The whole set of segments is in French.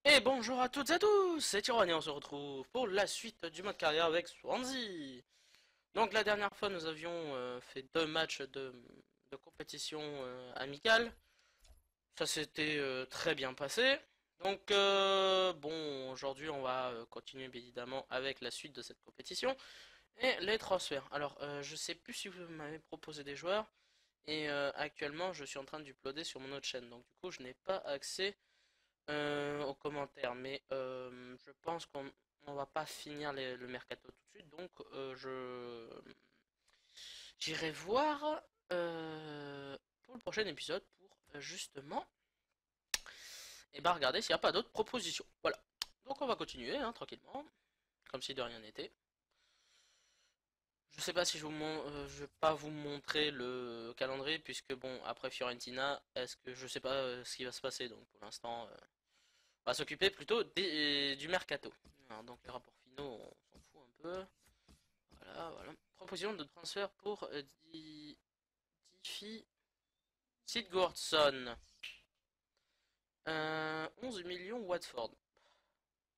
Et bonjour à toutes et à tous, c'est Tyranny et on se retrouve pour la suite du mode carrière avec Swansea. Donc la dernière fois nous avions fait deux matchs de compétition amicale. Ça s'était très bien passé. Donc bon, aujourd'hui on va continuer bien évidemment avec la suite de cette compétition et les transferts. Alors je sais plus si vous m'avez proposé des joueurs et actuellement je suis en train d'uploader sur mon autre chaîne. Donc du coup je n'ai pas accès aux commentaires, mais je pense qu'on va pas finir le mercato tout de suite, donc j'irai voir pour le prochain épisode pour justement et ben regarder s'il n'y a pas d'autres propositions. Voilà. Donc on va continuer hein, tranquillement, comme si de rien n'était. Je sais pas si je vais pas vous montrer le calendrier puisque bon après Fiorentina, est-ce que je sais pas ce qui va se passer donc pour l'instant on va s'occuper plutôt du mercato. Alors, donc les rapports finaux, on s'en fout un peu. Voilà, voilà. Proposition de transfert pour Diffie Sigurdsson. 11 millions Watford.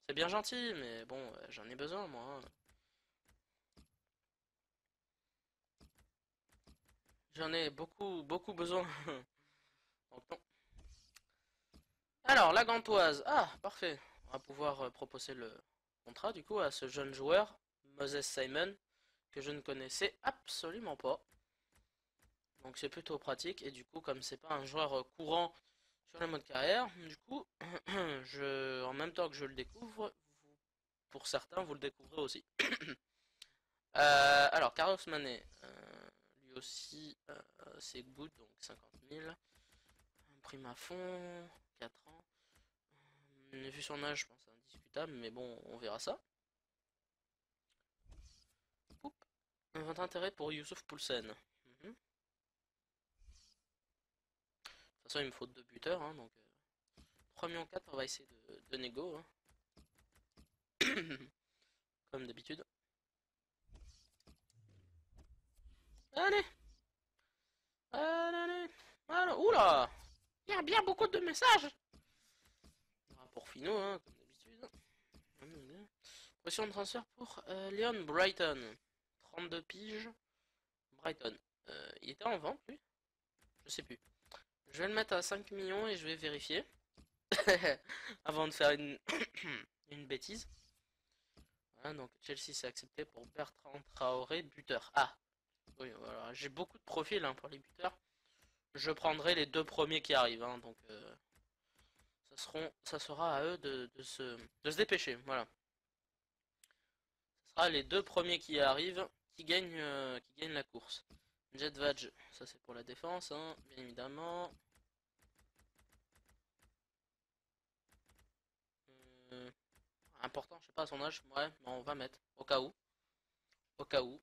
C'est bien gentil, mais bon, j'en ai besoin moi, hein. J'en ai beaucoup, beaucoup besoin. Donc, non. Alors, la Gantoise. Ah, parfait. On va pouvoir proposer le contrat du coup à ce jeune joueur, Moses Simon, que je ne connaissais absolument pas. Donc c'est plutôt pratique et du coup comme c'est pas un joueur courant sur le mode carrière, du coup en même temps que je le découvre, pour certains vous le découvrez aussi. Alors Carlos Mané, lui aussi c'est good donc 50 000, un prime à fond, 4 ans. Vu son âge je pense c'est indiscutable mais bon on verra ça. Oup. Un vent d'intérêt pour Youssouf Poulsen. De toute façon il me faut deux buteurs hein, donc 3 millions 4 on va essayer de négo hein. Comme d'habitude. Allez, allez, allez. Voilà. Oula, il y a bien beaucoup de messages. Rapport finaux, hein, comme d'habitude. Pression de transfert pour Leon Brighton. 32 piges. Brighton. Il était en vente, lui? Je sais plus. Je vais le mettre à 5 millions et je vais vérifier. Avant de faire une bêtise. Voilà, donc Chelsea s'est accepté pour Bertrand Traoré, buteur. Ah, oui, voilà. J'ai beaucoup de profils hein, pour les buteurs. Je prendrai les deux premiers qui arrivent, hein, donc ça sera à eux de se dépêcher. Voilà. Ce sera les deux premiers qui arrivent qui gagnent la course. Jet Vadge, ça c'est pour la défense, hein, bien évidemment. Euh, Important, je sais pas son âge, ouais, mais on va mettre au cas où. Au cas où.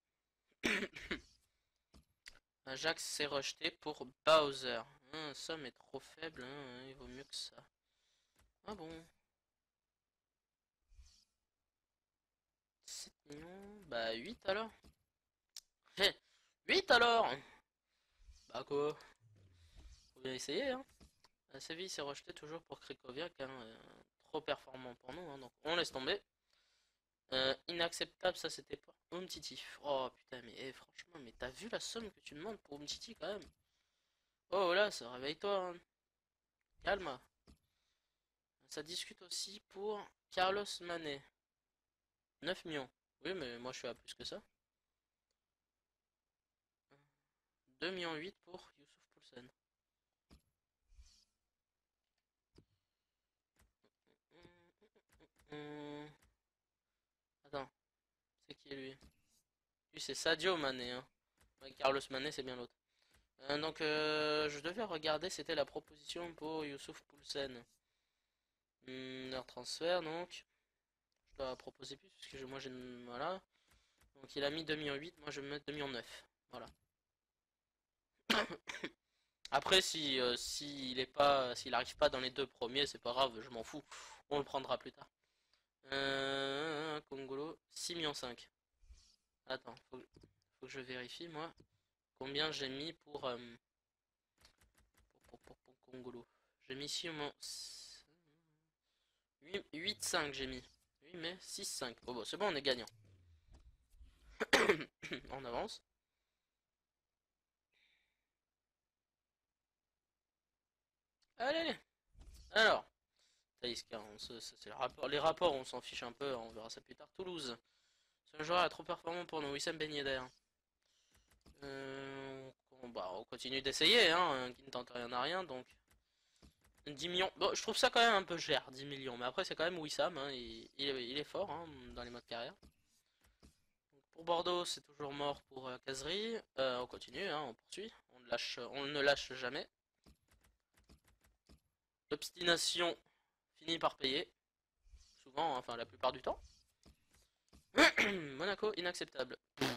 Ajax s'est rejeté pour Bowser. Somme est trop faible, hein, il vaut mieux que ça. Ah bon. 7 millions, bah 8 alors. 8 alors. Bah quoi. Faut bien essayer, hein. Séville s'est rejeté toujours pour Krikoviak, hein, trop performant pour nous, hein, donc on laisse tomber. Inacceptable, ça c'était pas Umtiti. Oh putain, mais franchement, mais t'as vu la somme que tu demandes pour Umtiti quand même? Oh là, ça réveille-toi, hein. Calme. Ça discute aussi pour Carlos Mané. 9 millions. Oui, mais moi je suis à plus que ça. 2 millions 8 pour Youssouf Poulsen. Hum, Attends, c'est qui lui? Lui c'est Sadio Mané, hein. Ouais, Carlos Mané c'est bien l'autre. Donc je devais regarder, c'était la proposition pour Youssouf Poulsen. Leur transfert donc. Je dois proposer plus parce que moi j'ai. Voilà. Donc il a mis 2,8 millions, moi je vais mettre 2,9 millions. Voilà. Après s'il est pas. S'il arrive pas dans les deux premiers, c'est pas grave, je m'en fous. On le prendra plus tard. Congolo, 6,5 millions. Attends, faut que je vérifie moi combien j'ai mis pour Congolo. J'ai mis ici au moins 8-5 j'ai mis. Oui mais 6-5. Oh, bon, c'est bon, on est gagnant. On avance. Allez, allez. Alors, Taïska, c'est les rapports, on s'en fiche un peu, on verra ça plus tard. Toulouse. Ce joueur est trop performant pour nous. Wissam Ben Yedder. On continue d'essayer, hein, qui ne tente rien à rien, donc 10 millions. Bon, je trouve ça quand même un peu cher, 10 millions, mais après c'est quand même Wissam, hein, il est fort hein, dans les modes carrière. Donc, pour Bordeaux, c'est toujours mort pour Cazerie. On continue, hein, on poursuit, on ne lâche jamais. L'obstination finit par payer, souvent, enfin la plupart du temps. Monaco, inacceptable. Mais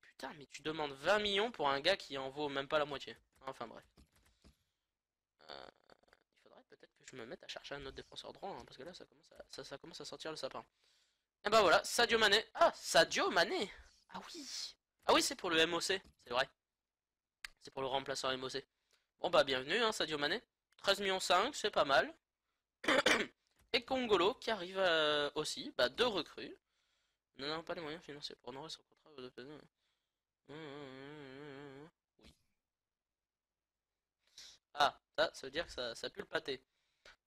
putain, mais tu demandes 20 millions pour un gars qui en vaut même pas la moitié. Enfin bref. Il faudrait peut-être que je me mette à chercher un autre défenseur droit, hein, parce que là ça commence à sortir le sapin. Et bah voilà, Sadio Mané. Ah, Sadio Mané. Ah oui. Ah oui, c'est pour le MOC, c'est vrai. C'est pour le remplaçant MOC. Bon bah bienvenue, hein, Sadio Mané. 13 millions 5, c'est pas mal. Et Congolo qui arrive aussi, bah deux recrues. Nous n'avons pas les moyens financiers pour honorer son contrat. Oui. Ah, ça veut dire que ça pue le pâté.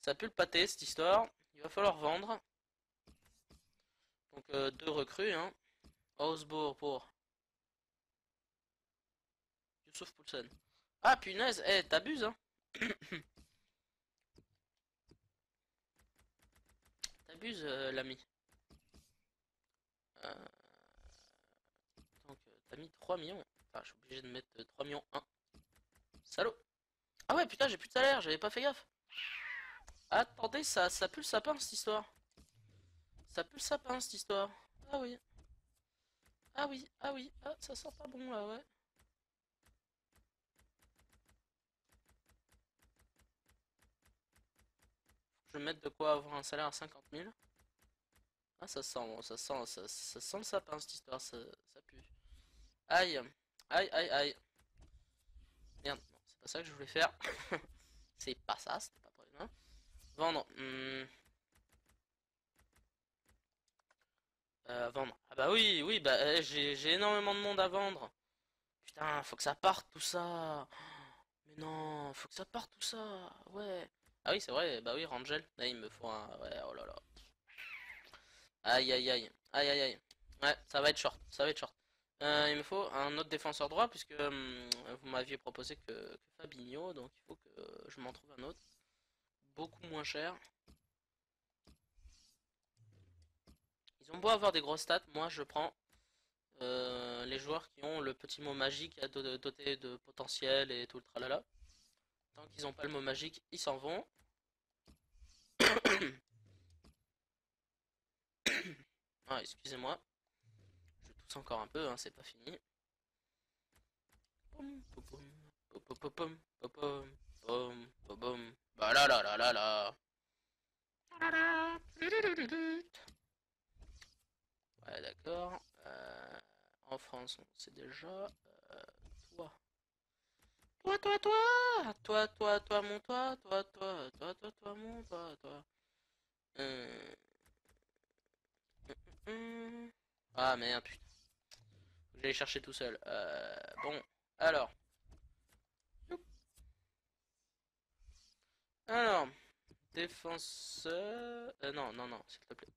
Ça pue le pâté cette histoire. Il va falloir vendre. Donc deux recrues, hein. Osbourg pour Youssouf Poulsen. Ah punaise, eh t'abuses hein. T'abuses l'ami. Euh, donc t'as mis 3 millions. Enfin, je suis obligé de mettre 3 millions 1. Salaud. Ah ouais putain j'ai plus de salaire, j'avais pas fait gaffe. Attendez, ça pue le sapin cette histoire. Ça pue le sapin cette histoire. Ah oui. Ah oui, ah oui, ah ça sent pas bon là ouais. Je vais mettre de quoi avoir un salaire à 50 000. Ah ça sent le sapin cette histoire, ça pue. Aïe, aïe, aïe, aïe. Merde, non, c'est pas ça que je voulais faire. C'est pas ça, c'était pas prévu. Hein. Vendre. Vendre. Ah bah oui, oui, bah j'ai énormément de monde à vendre. Putain, faut que ça parte tout ça. Mais non, faut que ça parte tout ça. Ouais. Ah oui, c'est vrai, bah oui, Rangel. Là, il me faut un. Ouais, oh là là. Aïe, aïe, aïe. Aïe, aïe, aïe. Ouais, ça va être short, ça va être short. Il me faut un autre défenseur droit, puisque vous m'aviez proposé que Fabinho, donc il faut que je m'en trouve un autre. Beaucoup moins cher. Ils ont beau avoir des grosses stats, moi je prends les joueurs qui ont le petit mot magique à doter de potentiel et tout le tralala. Tant qu'ils n'ont pas le mot magique, ils s'en vont. Ah, excusez-moi. Je tousse encore un peu, hein, c'est pas fini. Bah là là là là là. Ouais, d'accord. En France, on sait déjà. Toi. Toi, toi, toi. Toi, toi, toi, mon toi. Toi, toi, toi, toi, toi, mon toi, toi. Euh... Ah merde, putain. Faut que j'allais chercher tout seul. Bon, alors. Alors, défenseur. Non, non, non, s'il te plaît.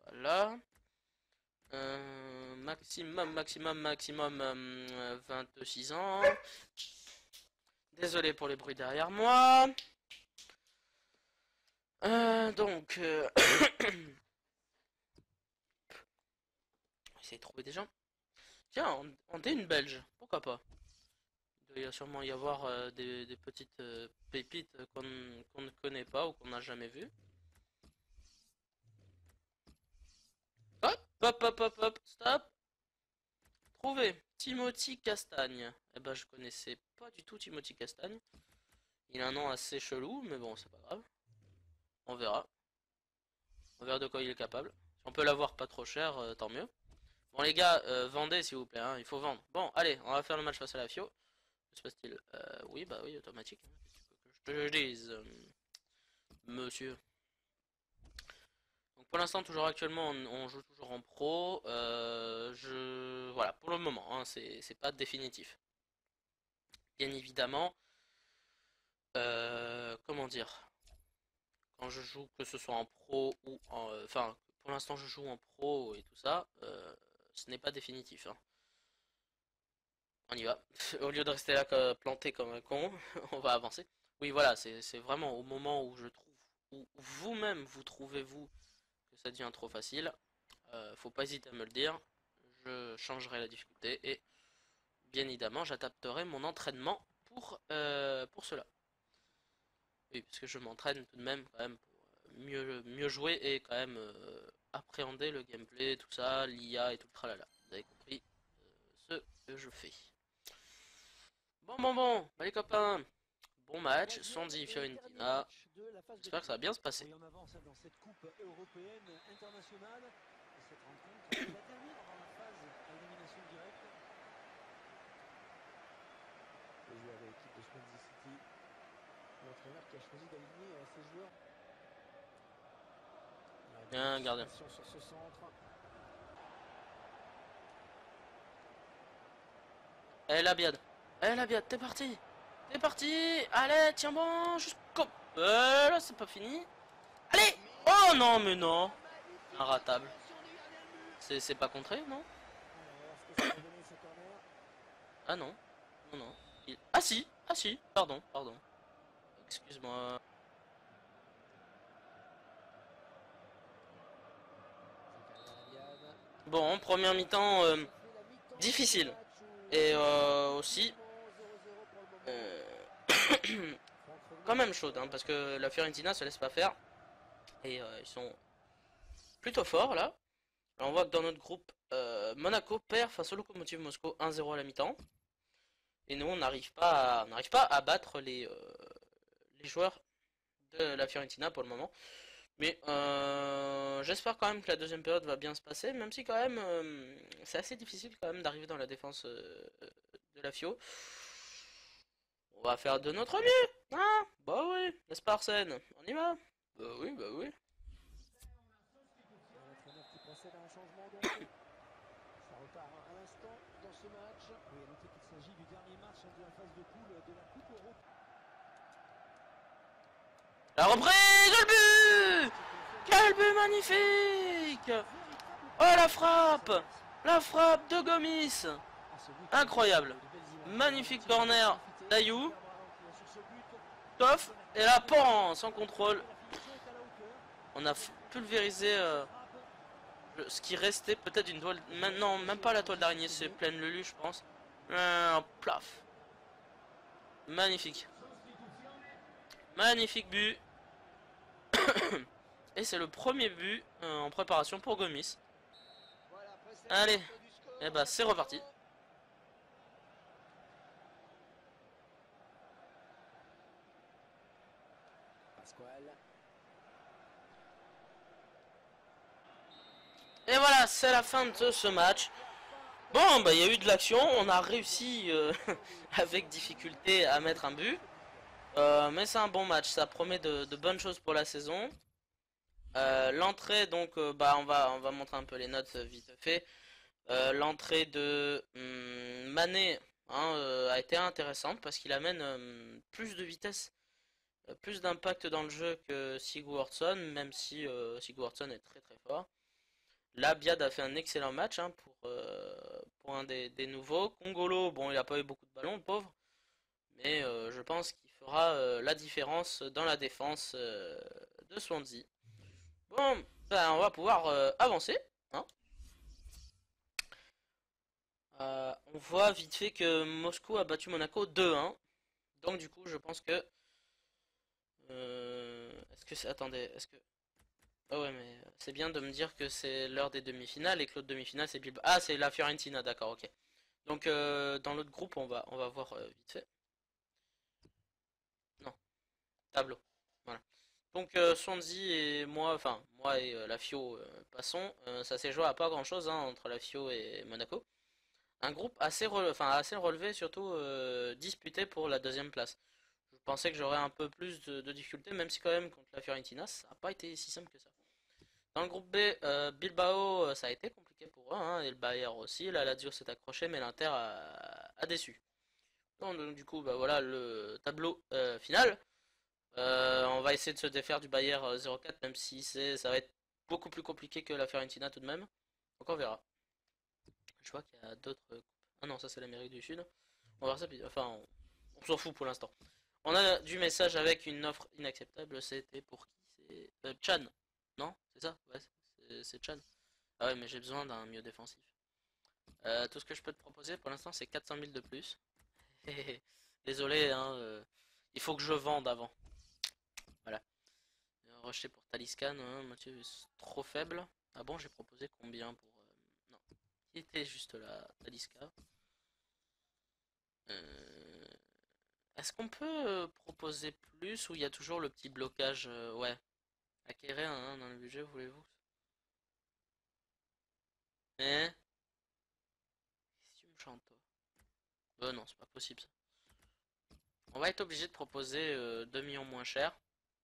Voilà. Maximum 26 ans. Désolé pour les bruits derrière moi. Donc, essayer de trouver des gens. Tiens, on est une belge, pourquoi pas? Il doit sûrement y avoir des petites pépites qu'on ne connaît pas ou qu'on n'a jamais vues. Hop, hop, hop, hop, hop, stop. Trouvé. Timothy Castagne. Eh ben, je connaissais pas du tout Timothy Castagne. Il a un nom assez chelou, mais bon, c'est pas grave. On verra. On verra de quoi il est capable. Si on peut l'avoir pas trop cher, tant mieux. Bon, les gars, vendez s'il vous plaît, hein, il faut vendre. Bon, allez, on va faire le match face à la FIO. Que se passe-t-il Oui, bah oui, automatique. Hein. je dis, monsieur. Donc pour l'instant, toujours actuellement, on joue toujours en pro. Voilà, pour le moment, hein, c'est pas définitif. Bien évidemment, comment dire, quand je joue, que ce soit en pro ou en, enfin, pour l'instant, je joue en pro et tout ça, ce n'est pas définitif, hein. On y va. Au lieu de rester là planté comme un con, on va avancer. Oui, voilà, c'est vraiment au moment où je trouve, où vous-même vous trouvez-vous que ça devient trop facile, faut pas hésiter à me le dire. Je changerai la difficulté et bien évidemment j'adapterai mon entraînement pour cela. Oui, parce que je m'entraîne tout de même quand même pour mieux jouer et quand même appréhender le gameplay, tout ça, l'IA et tout le tralala. Vous avez compris ce que je fais. Bon, bah les copains, bon match, Sandy Fiorentina. J'espère que ça va bien se passer. Oui, on avance dans cette coupe européenne internationale. Et cette rencontre est la dernière avant la phase à élimination directe. Les joueurs de l'équipe de Swansea City. L'entraîneur qui a choisi d'aligner ses joueurs. Bien gardien. Sur ce centre. La biade. La biade, t'es parti. T'es parti. Allez, tiens bon, jusqu'au... là, c'est pas fini. Allez. Oh non, mais non. Inratable. C'est pas contré, non? Ah non. Non, non. Ah si. Ah si. Pardon, pardon. Excuse-moi. Bon, première mi-temps difficile. Et aussi quand même chaude, hein, parce que la Fiorentina se laisse pas faire. Et ils sont plutôt forts là. Alors, on voit que dans notre groupe, Monaco perd face au Lokomotiv Moscou 1-0 à la mi-temps. Et nous, on n'arrive pas à battre les joueurs de la Fiorentina pour le moment. Mais j'espère quand même que la deuxième période va bien se passer, même si quand même c'est assez difficile quand même d'arriver dans la défense de la Fio. On va faire de notre mieux, hein? Bah oui, n'est-ce pas Arsène? On y va? Bah oui, bah oui. L'entraîneur qui procède à un changement donc. Ça repart à l'instant dans ce match. Oui, à noter qu'il s'agit du dernier match de la phase de poule de la Coupe Europe. La reprise, le but! Quel but magnifique! Oh la frappe! La frappe de Gomis! Incroyable! Magnifique corner d'Ayou. Toff! Et la pan sans contrôle. On a pulvérisé ce qui restait, peut-être une toile. Non, même pas la toile d'araignée, c'est pleine Lulu, je pense. Plaf! Magnifique! Magnifique but! Et c'est le premier but en préparation pour Gomis. Allez, et bah c'est reparti. Et voilà, c'est la fin de ce match. Bon, bah il y a eu de l'action, on a réussi avec difficulté à mettre un but. Mais c'est un bon match, ça promet de bonnes choses pour la saison. L'entrée, donc, bah on va montrer un peu les notes vite fait. L'entrée de Mané hein, a été intéressante parce qu'il amène plus de vitesse, plus d'impact dans le jeu que Sigurdsson, même si Sigurdsson est très très fort. Là, Biad a fait un excellent match hein, pour un des nouveaux. Congolo, bon, il a pas eu beaucoup de ballons, le pauvre. Mais je pense qu'il fera la différence dans la défense de Swansea. Bon, ben, on va pouvoir avancer. Hein. On voit vite fait que Moscou a battu Monaco 2-1. Donc du coup, je pense que... est-ce que c'est... Attendez, est-ce que... Ah ouais, mais c'est bien de me dire que c'est l'heure des demi-finales et que l'autre demi-finale c'est Bilbao. Ah, c'est la Fiorentina, d'accord, ok. Donc dans l'autre groupe, on va voir vite fait. Non, tableau. Voilà. Donc Swansea et moi, enfin moi et la Fio passons. Ça s'est joué à pas grand-chose hein, entre la Fio et Monaco. Un groupe assez relevé, surtout disputé pour la deuxième place. Je pensais que j'aurais un peu plus de difficultés, même si quand même contre la Fiorentina, ça n'a pas été si simple que ça. Dans le groupe B, Bilbao, ça a été compliqué pour eux, hein, et le Bayern aussi. La Lazio s'est accroché, mais l'Inter a déçu. Donc, du coup, bah voilà le tableau final. On va essayer de se défaire du Bayern 0-4, même si ça va être beaucoup plus compliqué que la Fiorentina tout de même. Donc on verra. Je vois qu'il y a d'autres coupes. Ah non, ça c'est l'Amérique du Sud. On va voir ça, enfin on s'en fout pour l'instant. On a du message avec une offre inacceptable, c'était pour qui? C'est Chan. Non? C'est ça? Ouais, c'est Chan. Ah ouais, mais j'ai besoin d'un milieu défensif. Tout ce que je peux te proposer pour l'instant c'est 400 000 de plus. Désolé, hein, il faut que je vende avant. Voilà. Rejeté pour Taliscan, hein, Mathieu est trop faible. Ah bon, j'ai proposé combien pour... non, il était juste là, Talisca. Euh, Est-ce qu'on peut proposer plus ou il y a toujours le petit blocage ouais, acquérir hein, dans le budget, voulez-vous? Mais... Si tu me chantes, toi. Non, c'est pas possible ça. On va être obligé de proposer 2 millions moins cher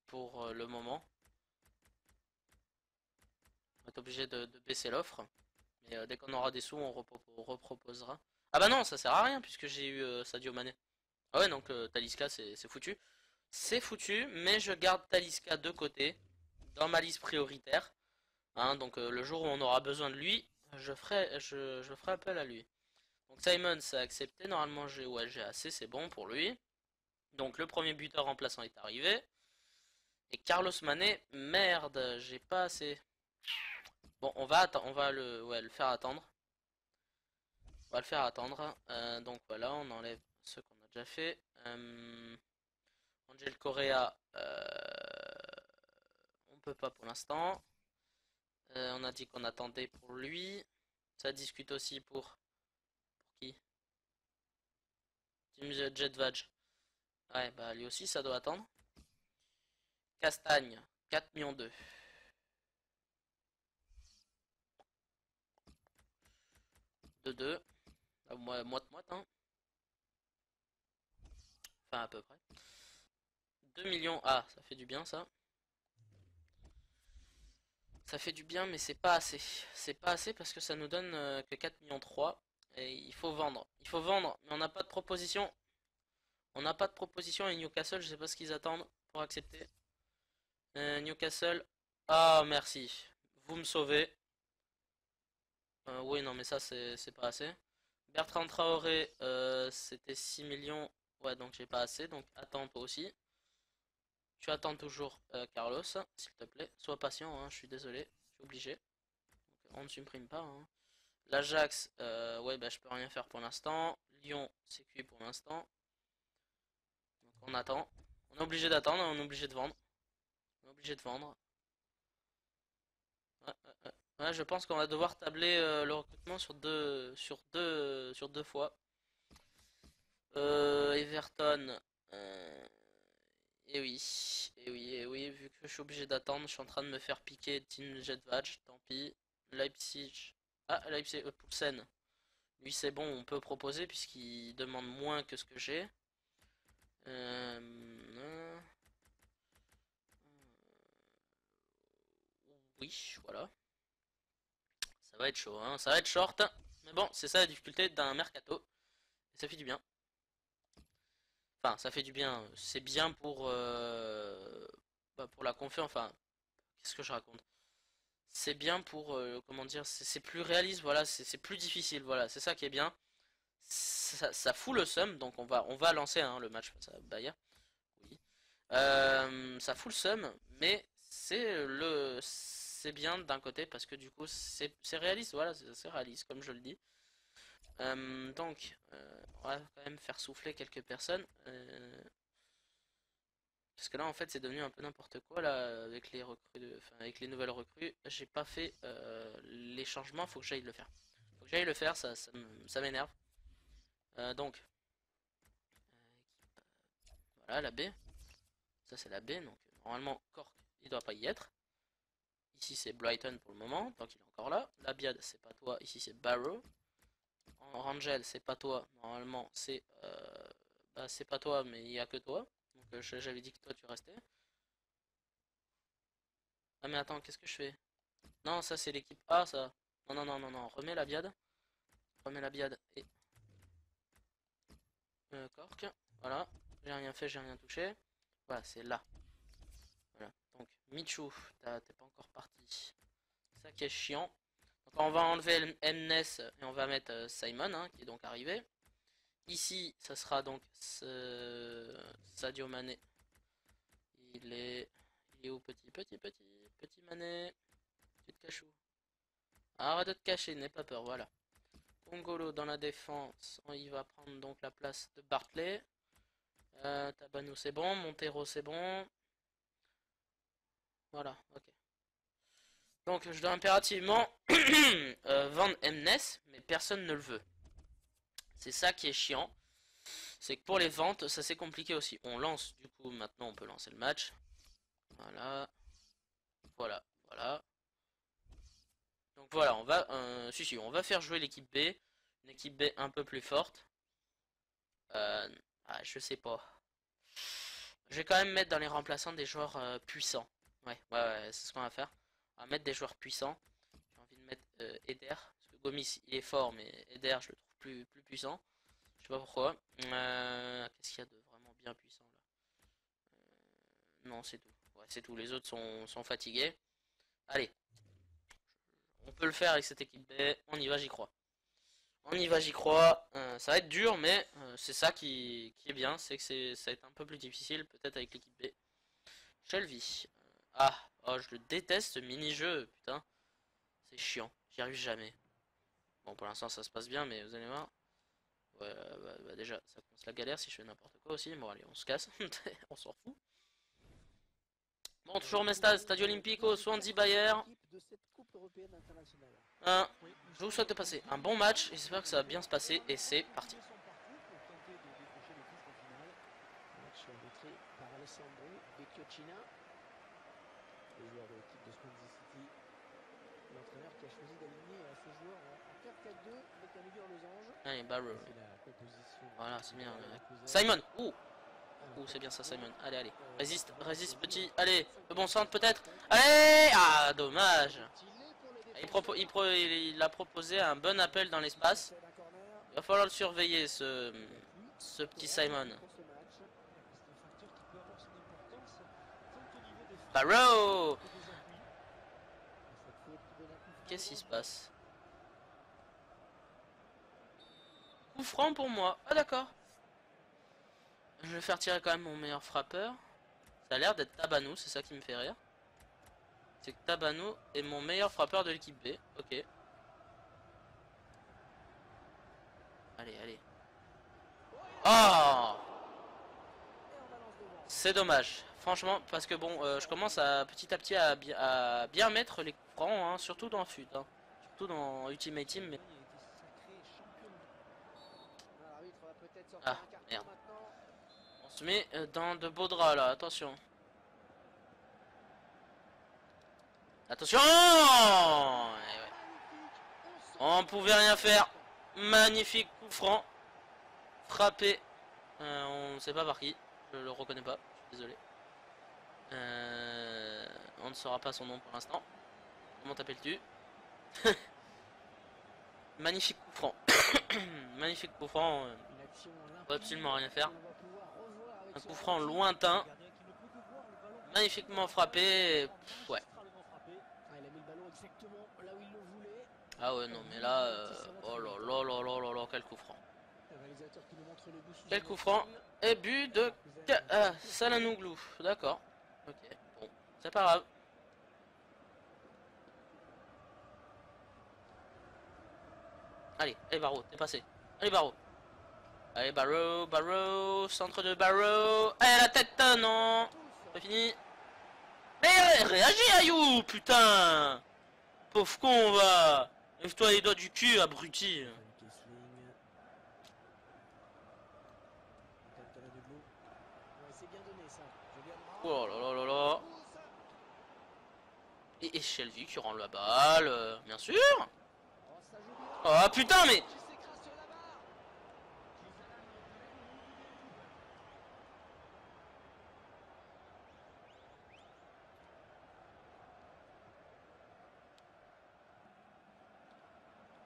pour le moment. On va être obligé de baisser l'offre. Mais dès qu'on aura des sous, on reproposera. Ah bah non, ça sert à rien puisque j'ai eu Sadio Mané. Ah ouais, donc Talisca, c'est foutu. C'est foutu, mais je garde Talisca de côté dans ma liste prioritaire. Hein, donc le jour où on aura besoin de lui, je ferai appel à lui. Donc Simon, ça a accepté. Normalement, j'ai assez, c'est bon pour lui. Donc le premier buteur remplaçant est arrivé. Et Carlos Mané, merde, j'ai pas assez. Bon, on va ouais, le faire attendre. On va le faire attendre. Donc voilà, on enlève ce qu'on a déjà fait. Angel Correa, on peut pas pour l'instant. On a dit qu'on attendait pour lui. Ça discute aussi pour qui? Team Jetvaj. Ouais, bah lui aussi ça doit attendre. Castagne, 4 millions 2. 2-2. Moite-moite, hein. Enfin, à peu près. 2 millions. Ah, ça fait du bien ça. Ça fait du bien, mais c'est pas assez. C'est pas assez parce que ça nous donne que 4 millions 3. Et il faut vendre. Il faut vendre, mais on n'a pas de proposition. On n'a pas de proposition et Newcastle, je sais pas ce qu'ils attendent pour accepter. Newcastle. Ah, merci. Vous me sauvez. Oui, non, mais ça, c'est pas assez. Bertrand Traoré, c'était 6 millions. Ouais, donc j'ai pas assez. Donc attends toi aussi. Tu attends toujours Carlos, s'il te plaît. Sois patient, hein, je suis désolé. Je suis obligé. Donc, on ne supprime pas. Hein. L'Ajax, ouais, bah je peux rien faire pour l'instant. Lyon, c'est cuit pour l'instant. Donc on attend. On est obligé d'attendre, on est obligé de vendre. On est obligé de vendre. Ouais, ouais, ouais. Ouais, je pense qu'on va devoir tabler le recrutement sur deux fois. Everton. Et oui, et oui, vu que je suis obligé d'attendre, je suis en train de me faire piquer Team Jetvatch, tant pis. Leipzig. Ah, Leipzig, Poulsen. Lui, c'est bon, on peut proposer puisqu'il demande moins que ce que j'ai. Euh, oui, voilà. Ça va être chaud, hein. Ça va être short. Mais bon, c'est ça la difficulté d'un mercato. Et ça fait du bien. Enfin, ça fait du bien. C'est bien pour la confiance. Enfin, qu'est-ce que je raconte? C'est bien pour, comment dire, c'est plus réaliste, voilà, c'est plus difficile, voilà, c'est ça qui est bien. Ça fout le seum, donc on va lancer hein, le match face à Bayern. Oui. Ça fout le seum, mais c'est bien d'un côté parce que du coup c'est réaliste, voilà, c'est réaliste comme je le dis. Donc, on va quand même faire souffler quelques personnes. Parce que là, en fait, c'est devenu un peu n'importe quoi là avec les recrues, enfin, avec les nouvelles recrues. J'ai pas fait les changements, faut que j'aille le faire. Faut que j'aille le faire, ça m'énerve. Donc, voilà la B. Ça c'est la B, donc normalement Cork, il doit pas y être. Ici c'est Brighton pour le moment, tant qu'il est encore là. La Biad, c'est pas toi, ici c'est Barrow. En Rangel, c'est pas toi, normalement c'est bah, c'est pas toi, mais il y a que toi. Donc j'avais dit que toi tu restais. Ah mais attends, qu'est-ce que je fais? Non, ça c'est l'équipe A, ça. Non, non, non, non, non, remets la biade. Remets la biade et... cork. Voilà, j'ai rien fait, j'ai rien touché. Voilà, c'est là. Voilà, donc Michou, t'es pas encore parti. C'est ça qui est chiant. Donc on va enlever Mness et on va mettre Simon, hein, qui est donc arrivé. Ici, ça sera donc Sadio Mané. Il est... Il est où petit Mané? Tu te caches où? Arrête de te cacher, n'aie pas peur, voilà. Kongolo dans la défense, il va prendre donc la place de Bartley. Tabanou c'est bon, Montero c'est bon. Voilà, ok. Donc je dois impérativement vendre Mness, mais personne ne le veut. C'est ça qui est chiant. C'est que pour les ventes, ça c'est compliqué aussi. On lance, du coup, maintenant on peut lancer le match. Voilà. Voilà, voilà. Donc voilà, on va, on va faire jouer l'équipe B. Une équipe B un peu plus forte. Je sais pas. Je vais quand même mettre dans les remplaçants des joueurs puissants. Ouais, c'est ce qu'on va faire. On va mettre des joueurs puissants. J'ai envie de mettre Eder. Parce que Gomis, il est fort, mais Eder, je le trouve plus puissant. Je sais pas pourquoi. Qu'est-ce qu'il y a de vraiment bien puissant là? Non, c'est tout. Ouais, c'est tout. Les autres sont fatigués. Allez. On peut le faire avec cette équipe B. On y va, j'y crois. On y va, j'y crois. Ça va être dur, mais c'est ça qui est bien. C'est que ça va être un peu plus difficile, peut-être avec l'équipe B. Shelby. Oh, je le déteste ce mini-jeu, putain. C'est chiant, j'y arrive jamais. Bon, pour l'instant, ça se passe bien, mais vous allez voir. Ouais, déjà, ça commence la galère si je fais n'importe quoi aussi. Bon, allez, on se casse. On s'en fout. Bon, toujours mes stades. Stadio Olimpico, Swansea Bayer. Je vous souhaite de passer un bon match. J'espère que ça va bien se passer. Et c'est parti. Le joueur de l'équipe de Swansea City, l'entraîneur qui a choisi d'aligner ce joueur en 4-4-2 avec un milieu en losange. Allez, Barrow. C'est voilà, c'est bien. Simon. C'est bien ça, Simon. Allez. Résiste, petit. Allez, le bon centre peut-être. Allez. Ah, dommage. Il a proposé un bon appel dans l'espace. Il va falloir le surveiller, ce petit Simon. Barrow. Qu'est-ce qui se passe? Coup franc pour moi. Ah d'accord. Je vais faire tirer quand même mon meilleur frappeur. Ça a l'air d'être Tabanou, c'est ça qui me fait rire. C'est que Tabanou est mon meilleur frappeur de l'équipe B. Ok. Allez. Oh! C'est dommage. Franchement, parce que bon, je commence à petit à bien mettre les coups francs, hein, surtout dans FUT. Hein. Surtout dans Ultimate Team. Mais... Ah, merde. On se met dans de beaux draps là, attention. Attention! Ouais. On pouvait rien faire. Magnifique coup franc. Frappé. On ne sait pas par qui. Je le reconnais pas. Je suis désolé. On ne saura pas son nom pour l'instant. Comment t'appelles-tu? Magnifique coup franc. Magnifique coup franc. On peut absolument rien faire. Un coup franc lointain. Magnifiquement frappé. Ouais. Ah ouais, non, mais là. Oh là là, quel coup franc. Quel coup franc. Et but de Salanouglou. D'accord. Ok, bon, c'est pas grave. Allez, Barrow, t'es passé. Allez, Barrow, centre de Barrow. Allez, la tête, non. C'est fini. Mais réagis, Ayou, putain. Pauvre con, va. Lève-toi les doigts du cul, abruti. Oh là là. Et Shelby qui rend la balle, bien sûr. Oh putain, mais...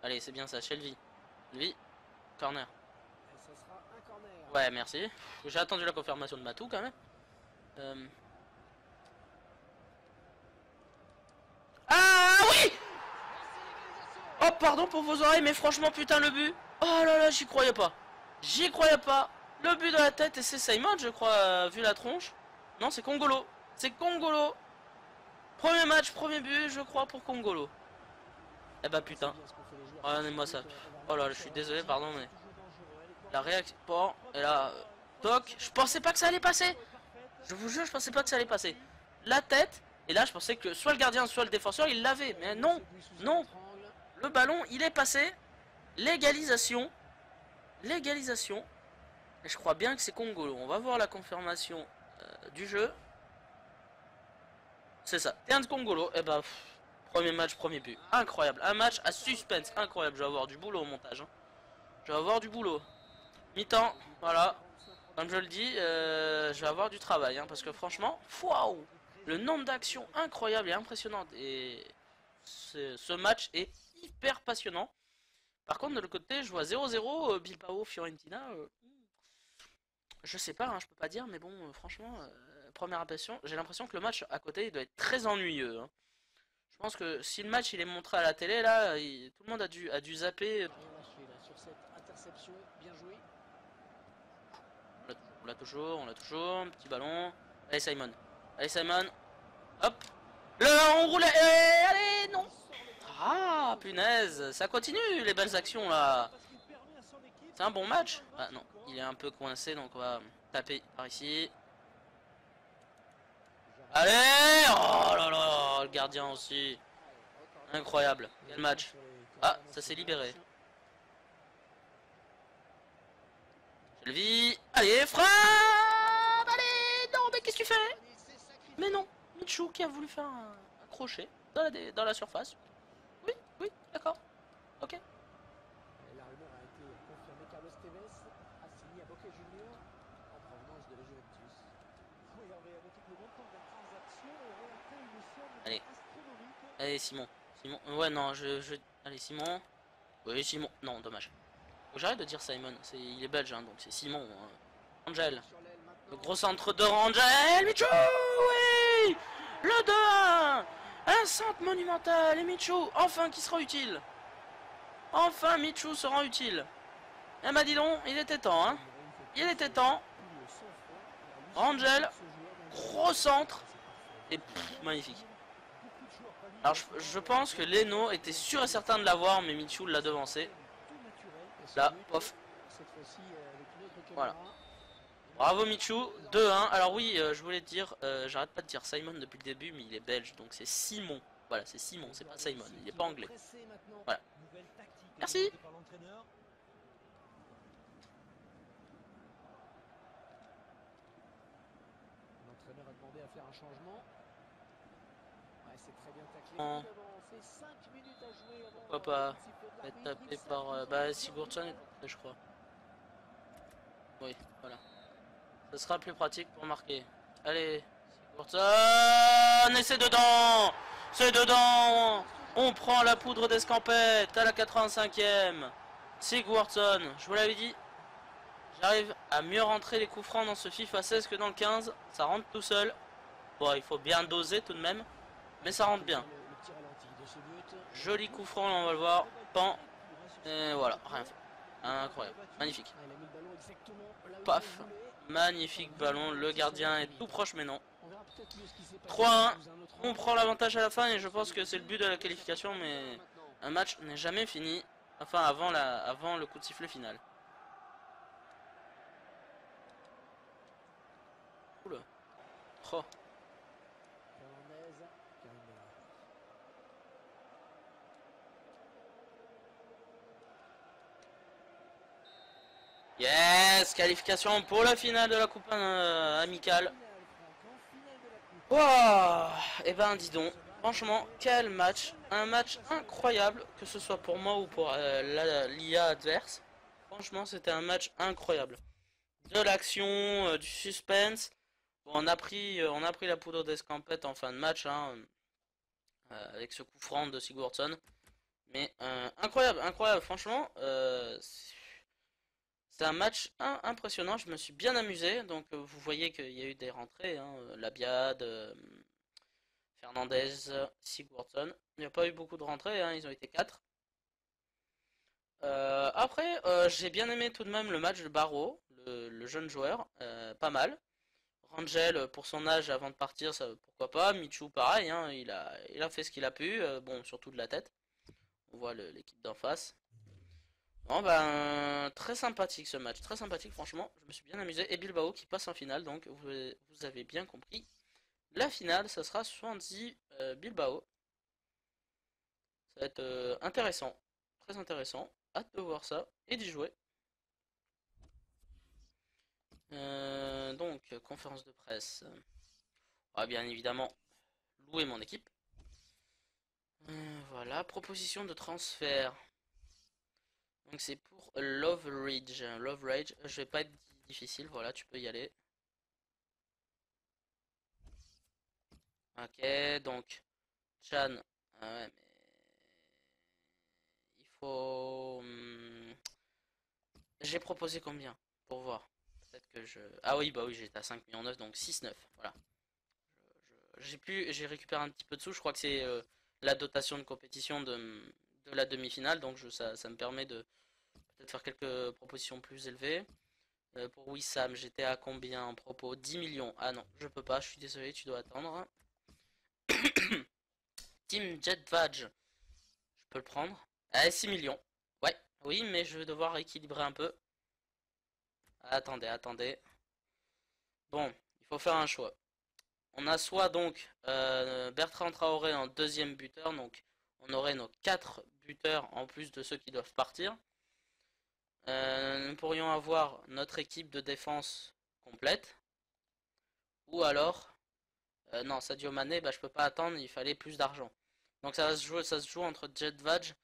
Allez, c'est bien ça, Shelby. Shelby, corner. Et ça sera un corner. Ouais, merci. J'ai attendu la confirmation de Matou quand même. Ah oui! Oh, pardon pour vos oreilles, mais franchement, putain, le but. Oh là là, j'y croyais pas. J'y croyais pas. Le but dans la tête, et c'est Simon, je crois, vu la tronche. Non, c'est Congolo. C'est Congolo. Premier match, premier but, je crois, pour Congolo. Eh bah putain. Regardez-moi ça. Oh là, je suis désolé, pardon, mais la réaction. Bon, et là, toc. Je pensais pas que ça allait passer. Je vous jure, je pensais pas que ça allait passer. La tête, et là, je pensais que soit le gardien, soit le défenseur, il l'avait. Mais non, non. Le ballon, il est passé. Légalisation. Légalisation. Et je crois bien que c'est Congolo. On va voir la confirmation du jeu. C'est ça. Terrain de Congolo. Et bah, premier match, premier but. Incroyable. Un match à suspense. Incroyable. Je vais avoir du boulot au montage. Hein. Je vais avoir du boulot. Mi-temps. Voilà. Comme je le dis, je vais avoir du travail. Hein, parce que franchement, waouh, le nombre d'actions incroyable et impressionnant. Et ce match est hyper passionnant. Par contre, de l'autre côté, je vois 0-0 Bilbao-Fiorentina. Je sais pas, hein, je peux pas dire, mais bon, franchement, première impression, j'ai l'impression que le match à côté il doit être très ennuyeux. Hein. Je pense que si le match il est montré à la télé, là, tout le monde a dû zapper. Sur cette interception, bien joué. On l'a toujours, un petit ballon. Allez Simon, allez Simon, hop. Là, on roule, allez, non. Ah, punaise, ça continue les belles actions là. C'est un bon match. Ah non, il est un peu coincé, donc on va taper par ici. Allez! Oh là là, le gardien aussi. Incroyable. Quel match. Ah, ça s'est libéré. Je le vis. Allez, frappe! Allez! Non, mais qu'est-ce que tu fais? Mais non, Michou qui a voulu faire un crochet dans la surface. Oui, oui, d'accord. Ok. La rumeur a été confirmée. Carlos Tevez a signé à Boca Juniors en provenance de la Juventus. Oui, Hervé, avec le montant de la transaction aurait atteint une somme Allez. astronomique. Allez, Simon. Simon. Ouais, non, Allez, Simon. Oui, Simon. Non, dommage. Faut que j'arrête de dire Simon. Il est belge, hein, donc c'est Simon. Hein. Angel. Le gros centre de Angel. Michou! Oui! Le 2-1! Un centre monumental. Et Michou, enfin, qui sera utile. Enfin, Michou se rend utile. Eh bah, dis donc, il était temps, hein. Il était temps. Angel. Gros centre. Et magnifique. Alors je pense que Leno était sûr et certain de l'avoir, mais Michou l'a devancé. Là, pof. Voilà. Bravo Michou, 2-1. Alors oui, je voulais te dire, j'arrête pas de dire Simon depuis le début, mais il est belge, donc c'est Simon. Voilà, c'est Simon, c'est pas Simon, il est pas anglais. Voilà. Merci. L'entraîneur a demandé à faire un changement. Ouais, c'est très bien taclé. Pourquoi pas être tapé par Sigurdsson, je crois. Oui, voilà. Ce sera plus pratique pour marquer. Allez, Sigurdsson, et c'est dedans. C'est dedans. On prend la poudre d'escampette à la 85e. Sigurdsson, je vous l'avais dit. J'arrive à mieux rentrer les coups francs dans ce FIFA 16 que dans le 15. Ça rentre tout seul. Bon, il faut bien doser tout de même. Mais ça rentre bien. Joli coup franc, là, on va le voir. Pan. Et voilà, rien fait. Incroyable. Magnifique. Paf. Magnifique ballon. Le gardien est tout proche, mais non. 3-1. On prend l'avantage à la fin et je pense que c'est le but de la qualification. Mais un match n'est jamais fini. Enfin, avant le coup de sifflet final. Oula. Oh. Yes, qualification pour la finale de la coupe amicale. Wow, et ben dis donc, franchement, quel match. Un match incroyable, que ce soit pour moi ou pour l'IA adverse. Franchement, c'était un match incroyable. De l'action, du suspense. Bon, on a pris la poudre d'escampette en fin de match, hein, avec ce coup franc de Sigurdsson. Mais incroyable, incroyable, franchement. C'est un match impressionnant, je me suis bien amusé. Donc vous voyez qu'il y a eu des rentrées, hein, Labiad, Fernandez, Sigurdsson. Il n'y a pas eu beaucoup de rentrées, hein, ils ont été 4. Après, j'ai bien aimé tout de même le match de Barrow, le jeune joueur, pas mal. Rangel, pour son âge avant de partir, ça, pourquoi pas. Michu, pareil, hein, il a fait ce qu'il a pu, bon, surtout de la tête. On voit l'équipe d'en face. Bon, ben, très sympathique ce match, très sympathique, franchement, je me suis bien amusé. Et Bilbao qui passe en finale, donc vous avez bien compris. La finale, ça sera Swansea Bilbao. Ça va être intéressant, très intéressant. Hâte de voir ça et d'y jouer. Donc, conférence de presse. On va bien évidemment louer mon équipe. Voilà, proposition de transfert. Donc c'est pour Love Ridge. Love Ridge, je vais pas être difficile, voilà, tu peux y aller. Ok, donc Chan. Ouais, mais il faut. J'ai proposé combien pour voir. Peut-être que je. Ah oui, bah oui, j'étais à 5 millions 9, donc 6,9. Voilà. J'ai récupéré un petit peu de sous. Je crois que c'est la dotation de compétition de la demi-finale, donc ça me permet de peut-être faire quelques propositions plus élevées. Pour Wissam, j'étais à combien en propos? 10 millions. Ah non, je peux pas, je suis désolé, tu dois attendre. Team Jet Badge, je peux le prendre. Ah, 6 millions. Ouais, oui, mais je vais devoir équilibrer un peu. Attendez, attendez. Bon, il faut faire un choix. On a soit donc Bertrand Traoré en deuxième buteur, donc on aurait nos 4 buteurs en plus de ceux qui doivent partir. Nous pourrions avoir notre équipe de défense complète. Ou alors, non, Sadio Mané, bah, je peux pas attendre, il fallait plus d'argent. Donc ça se joue entre Jet Vadj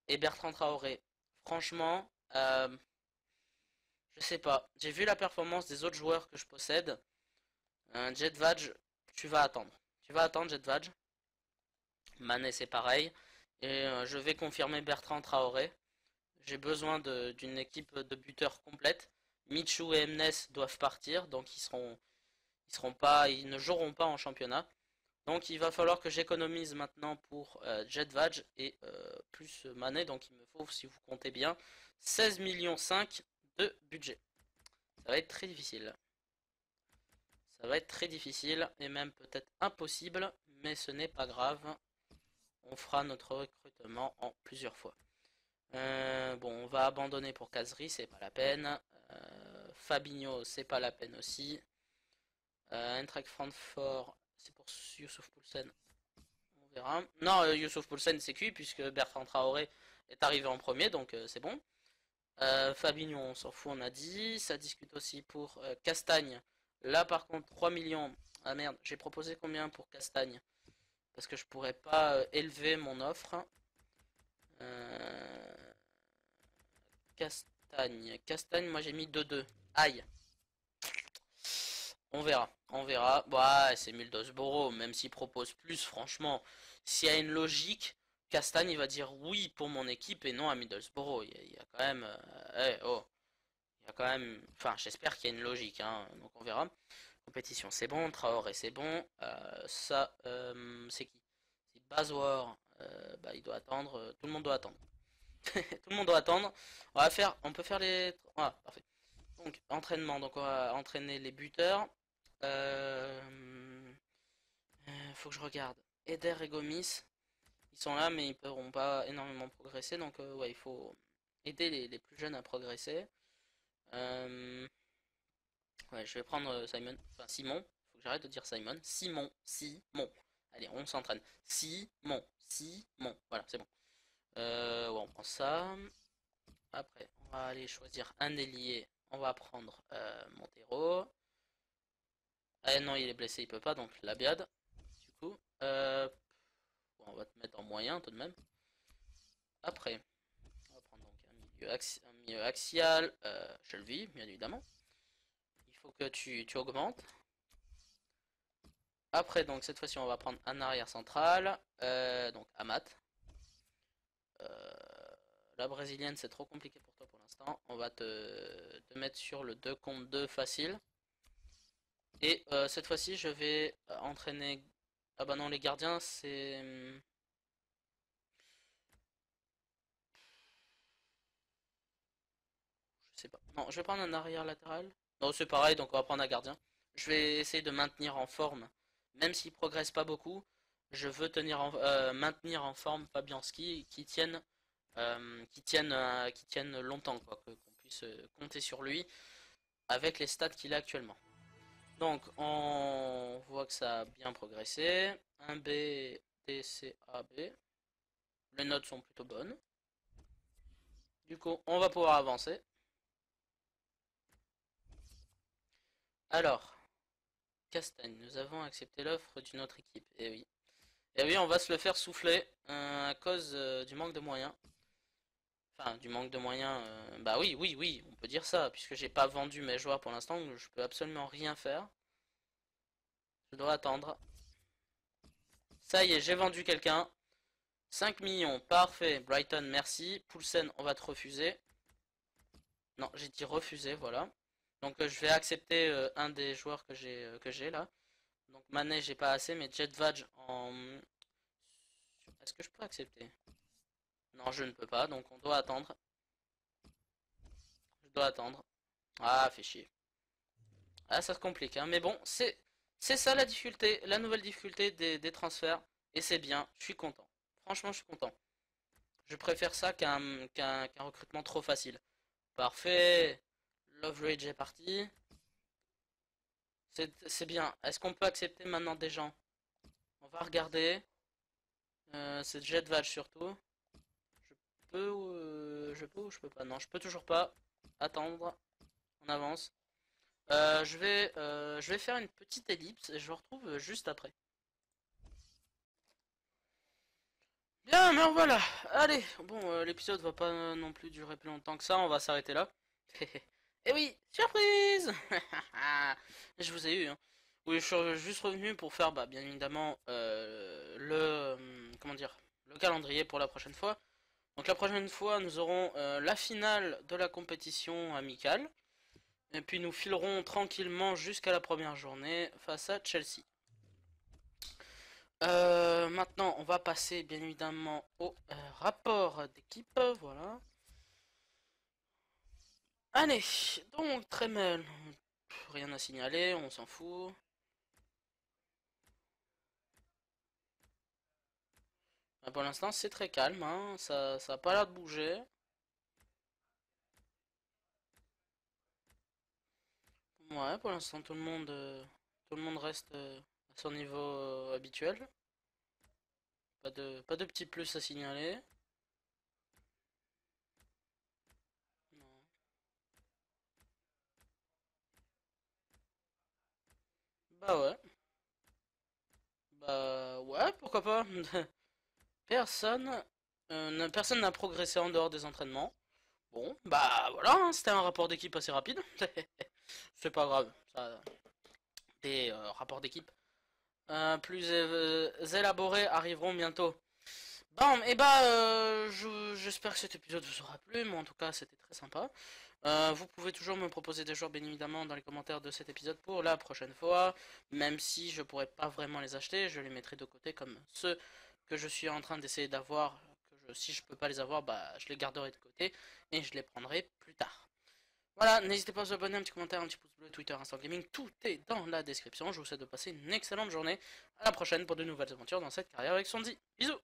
et Bertrand Traoré. Franchement, je sais pas. J'ai vu la performance des autres joueurs que je possède. Jet Vadj, tu vas attendre. Tu vas attendre Jet Vadj. Mané c'est pareil. Et je vais confirmer Bertrand Traoré. J'ai besoin d'une équipe de buteurs complète. Michou et Mnes doivent partir, donc ils ne joueront pas en championnat. Donc il va falloir que j'économise maintenant pour Jet Vadj et plus Mané. Donc il me faut, si vous comptez bien, 16 millions 5 de budget. Ça va être très difficile. Ça va être très difficile et même peut-être impossible, mais ce n'est pas grave. On fera notre recrutement en plusieurs fois. Bon, on va abandonner pour Kazri, c'est pas la peine. Fabinho, c'est pas la peine aussi. Eintracht Francfort, c'est pour Youssouf Poulsen. On verra. Non, Youssouf Poulsen, c'est cuit puisque Bertrand Traoré est arrivé en premier, donc c'est bon. Fabinho, on s'en fout, on a dit. Ça discute aussi pour Castagne. Là, par contre, 3 millions. Ah merde, j'ai proposé combien pour Castagne? Parce que je pourrais pas élever mon offre. Euh, Castagne. Castagne, moi j'ai mis 2-2. Aïe. On verra. On verra. Bah, c'est Middlesbrough, même s'il propose plus, franchement. S'il y a une logique, Castagne il va dire oui pour mon équipe et non à Middlesbrough. Il y a quand même. Oh. Il y a quand même. Enfin, j'espère qu'il y a une logique, hein. Donc on verra. Compétition, c'est bon. Traoré, c'est bon. Ça, c'est qui? C'est Bazouar. Bah, il doit attendre. Tout le monde doit attendre. Tout le monde doit attendre. On peut faire les. Ah, parfait. Donc, entraînement. Donc, on va entraîner les buteurs. Faut que je regarde. Eder et Gomis. Ils sont là, mais ils ne pourront pas énormément progresser. Donc, ouais, il faut aider les plus jeunes à progresser. Euh, ouais, je vais prendre Simon. Enfin, Simon. Faut que j'arrête de dire Simon. Simon. Simon. Allez, on s'entraîne. Simon. Simon. Voilà, c'est bon. Ouais, on prend ça. Après, on va aller choisir un ailier. On va prendre Montero. Ah non, il est blessé, il peut pas, donc la biade. Du coup, bon, on va te mettre en moyen tout de même. Après, on va prendre donc un milieu axial. Je le vis, bien évidemment. Il faut que tu augmentes. Après, donc cette fois-ci, on va prendre un arrière central. Donc Amat. la brésilienne c'est trop compliqué pour toi pour l'instant. On va te mettre sur le 2 contre 2 facile. Et cette fois-ci je vais entraîner... Ah bah non les gardiens c'est... Je sais pas. Non je vais prendre un arrière latéral. Non c'est pareil donc on va prendre un gardien. Je vais essayer de maintenir en forme. Même s'il progresse pas beaucoup. Je veux maintenir en forme Fabianski qui tiennent longtemps quoi. Qu'on puisse compter sur lui avec les stats qu'il a actuellement. Donc on voit que ça a bien progressé. 1B, D, C, A, B. Les notes sont plutôt bonnes. Du coup, on va pouvoir avancer. Alors, Castagne, nous avons accepté l'offre d'une autre équipe. Et oui. Et oui, on va se le faire souffler à cause du manque de moyens. Enfin, du manque de moyens. Bah oui, oui, oui, on peut dire ça, puisque j'ai pas vendu mes joueurs pour l'instant, je peux absolument rien faire. Je dois attendre. Ça y est, j'ai vendu quelqu'un. 5 millions, parfait. Brighton, merci. Poulsen, on va te refuser. Non, j'ai dit refuser, voilà. Donc je vais accepter un des joueurs que j'ai là. Donc Mané, j'ai pas assez, mais Jetvaj en... Est-ce que je peux accepter? Non, je ne peux pas, donc on doit attendre. Je dois attendre. Ah, fait chier. Ah, ça se complique, hein. Mais bon, c'est ça la difficulté, la nouvelle difficulté des transferts. Et c'est bien, je suis content. Franchement, je suis content. Je préfère ça qu'un recrutement trop facile. Parfait. Love Rage est parti. C'est bien. Est-ce qu'on peut accepter maintenant des gens? On va regarder. C'est Jetval surtout. Je peux ou je peux pas? Non, je peux toujours pas. Attendre. On avance. Je vais faire une petite ellipse et je vous retrouve juste après. Bien, mais voilà. Allez, bon, l'épisode va pas non plus durer plus longtemps que ça. On va s'arrêter là. Et oui, surprise. Je vous ai eu, hein. Oui, je suis juste revenu pour faire, bah, bien évidemment, comment dire, le calendrier pour la prochaine fois. Donc la prochaine fois, nous aurons la finale de la compétition amicale. Et puis nous filerons tranquillement jusqu'à la première journée face à Chelsea. Maintenant, on va passer bien évidemment au rapport d'équipe. Voilà. Allez, donc très mal. Rien à signaler, on s'en fout. Pour l'instant, c'est très calme, hein. Ça a pas l'air de bouger. Ouais, pour l'instant, tout le monde reste à son niveau habituel. Pas de petits plus à signaler. Non. Bah ouais. Bah ouais, pourquoi pas. Personne, personne n'a progressé en dehors des entraînements. Bon, bah voilà, hein, c'était un rapport d'équipe assez rapide. C'est pas grave, ça, des rapports d'équipe plus élaborés arriveront bientôt. Bon, et bah, j'espère que cet épisode vous aura plu, mais en tout cas, c'était très sympa. Vous pouvez toujours me proposer des joueurs, bien évidemment, dans les commentaires de cet épisode pour la prochaine fois. Même si je pourrais pas vraiment les acheter, je les mettrai de côté comme ceux que je suis en train d'essayer d'avoir. Si je peux pas les avoir, bah, je les garderai de côté et je les prendrai plus tard. Voilà, n'hésitez pas à vous abonner, un petit commentaire, un petit pouce bleu, Twitter, Instant Gaming, tout est dans la description. Je vous souhaite de passer une excellente journée. À la prochaine pour de nouvelles aventures dans cette carrière avec Sonzi. Bisous!